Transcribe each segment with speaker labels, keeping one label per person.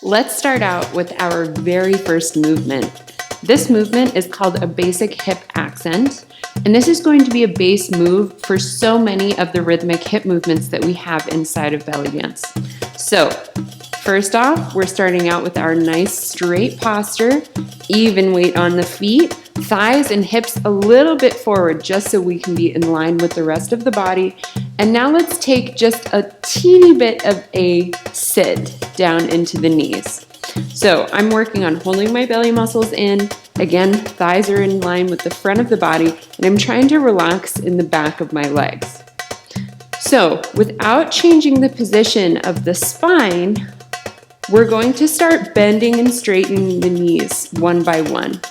Speaker 1: Let's start out with our very first movement. This movement is called a basic hip accent, and this is going to be a base move for so many of the rhythmic hip movements that we have inside of belly dance. So, first off, we're starting out with our nice straight posture, even weight on the feet, thighs and hips a little bit forward just so we can be in line with the rest of the body. And now let's take just a teeny bit of a sit down into the knees. So I'm working on holding my belly muscles in. Again, thighs are in line with the front of the body, and I'm trying to relax in the back of my legs. So without changing the position of the spine, we're going to start bending and straightening the knees one by one.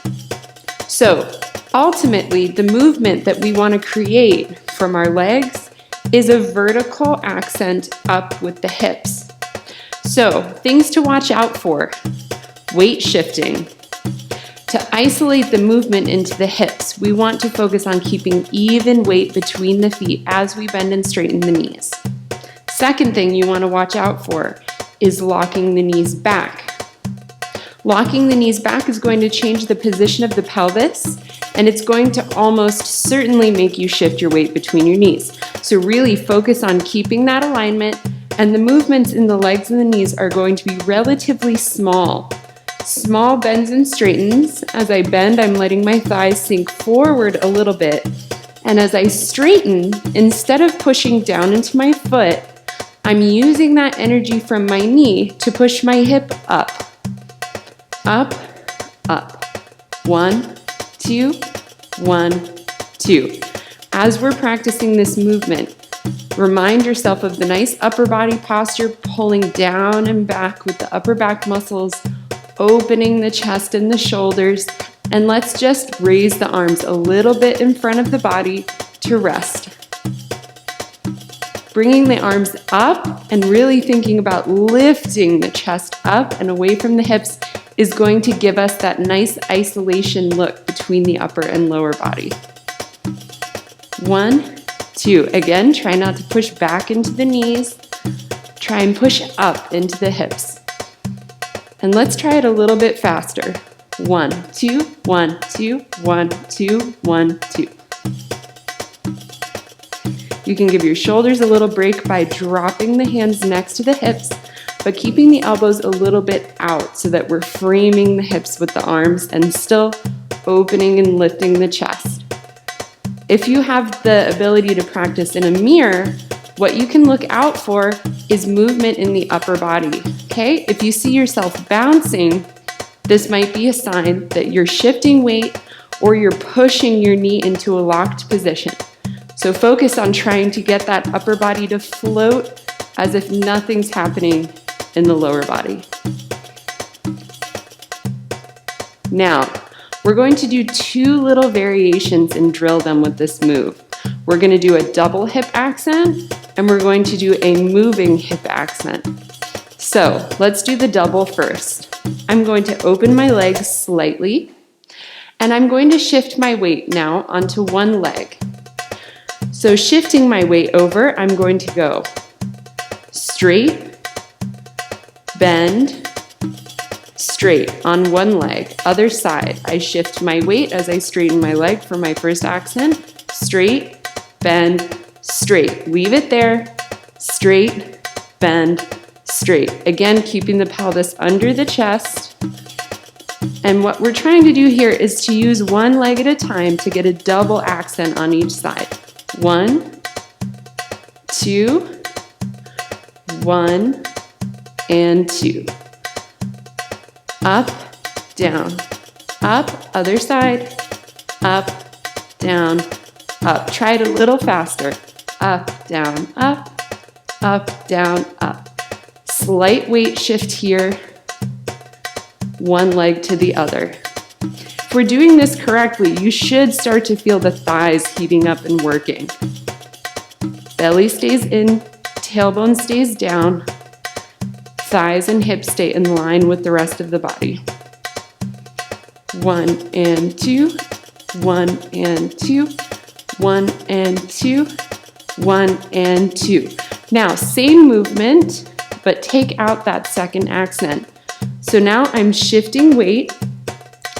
Speaker 1: So ultimately, the movement that we want to create from our legs is a vertical accent up with the hips. So things to watch out for: weight shifting. To isolate the movement into the hips, we want to focus on keeping even weight between the feet as we bend and straighten the knees. Second thing you want to watch out for is locking the knees back. Locking the knees back is going to change the position of the pelvis, and it's going to almost certainly make you shift your weight between your knees. So really focus on keeping that alignment, and the movements in the legs and the knees are going to be relatively small. Small bends and straightens. As I bend, I'm letting my thighs sink forward a little bit. And as I straighten, instead of pushing down into my foot, I'm using that energy from my knee to push my hip up. Up, up. 1, 2, 1, 2. As we're practicing this movement, remind yourself of the nice upper body posture, pulling down and back with the upper back muscles, opening the chest and the shoulders, and let's just raise the arms a little bit in front of the body to rest. Bringing the arms up and really thinking about lifting the chest up and away from the hips is going to give us that nice isolation look between the upper and lower body. 1, 2. Again, try not to push back into the knees. Try and push up into the hips. And let's try it a little bit faster. 1, 2, 1, 2, 1, 2, 1, 2. You can give your shoulders a little break by dropping the hands next to the hips, but keeping the elbows a little bit out so that we're framing the hips with the arms and still opening and lifting the chest. If you have the ability to practice in a mirror, what you can look out for is movement in the upper body. Okay? If you see yourself bouncing, this might be a sign that you're shifting weight or you're pushing your knee into a locked position. So focus on trying to get that upper body to float as if nothing's happening in the lower body. Now, we're going to do 2 little variations and drill them with this move. We're going to do a double hip accent, and we're going to do a moving hip accent. So let's do the double first. I'm going to open my legs slightly, and I'm going to shift my weight now onto one leg. So shifting my weight over, I'm going to go straight, bend, straight on one leg. Other side, I shift my weight as I straighten my leg for my first accent. Straight, bend, straight. Leave it there. Straight, bend, straight. Again, keeping the pelvis under the chest. And what we're trying to do here is to use one leg at a time to get a double accent on each side. 1, 2, 1, and 2. Up, down, up, other side, up, down, up. Try it a little faster. Up, down, down, up. Slight weight shift here, one leg to the other. If we're doing this correctly, you should start to feel the thighs heating up and working. Belly stays in, tailbone stays down, thighs and hips stay in line with the rest of the body. 1 and 2, 1 and 2, 1 and 2, 1 and 2. Now, same movement, but take out that second accent. So now I'm shifting weight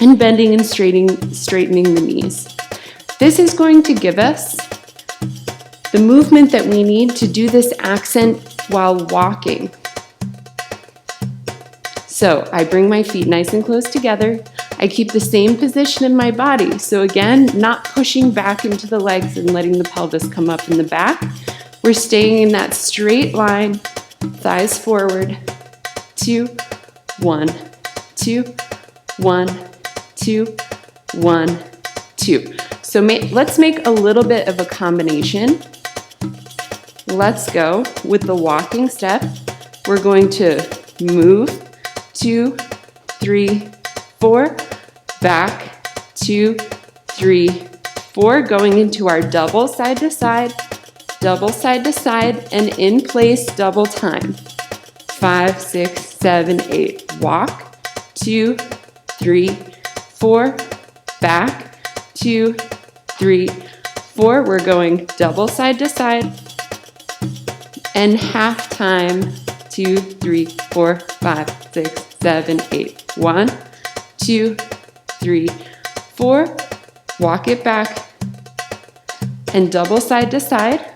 Speaker 1: and bending and straightening the knees. This is going to give us the movement that we need to do this accent while walking. So I bring my feet nice and close together. I keep the same position in my body. So again, not pushing back into the legs and letting the pelvis come up in the back. We're staying in that straight line, thighs forward. 2, 1, 2, 1, 2, 1, 2. So let's make a little bit of a combination. Let's go with the walking step. We're going to move, 2, 3, 4, back, 2, 3, 4, going into our double side to side, and in place double time. 5, 6, 7, 8. Walk, 2, 3, 4, back, 2, 3, 4. We're going double side to side, and half time. 2, 3, 4, 5, 6, 7, 8. 1, 2, 3, 4. Walk it back and double side to side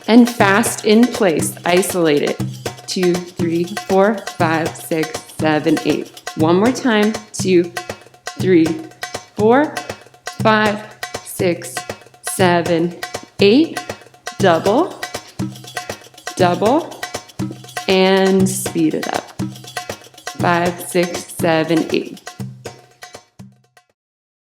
Speaker 1: and fast in place. Isolate it. 2, 3, 4, 5, 6, 7, 8. One more time. 2, 3, 4, 5, 6, 7, 8. Double, double, and speed it up. 5, 6, 7, 8.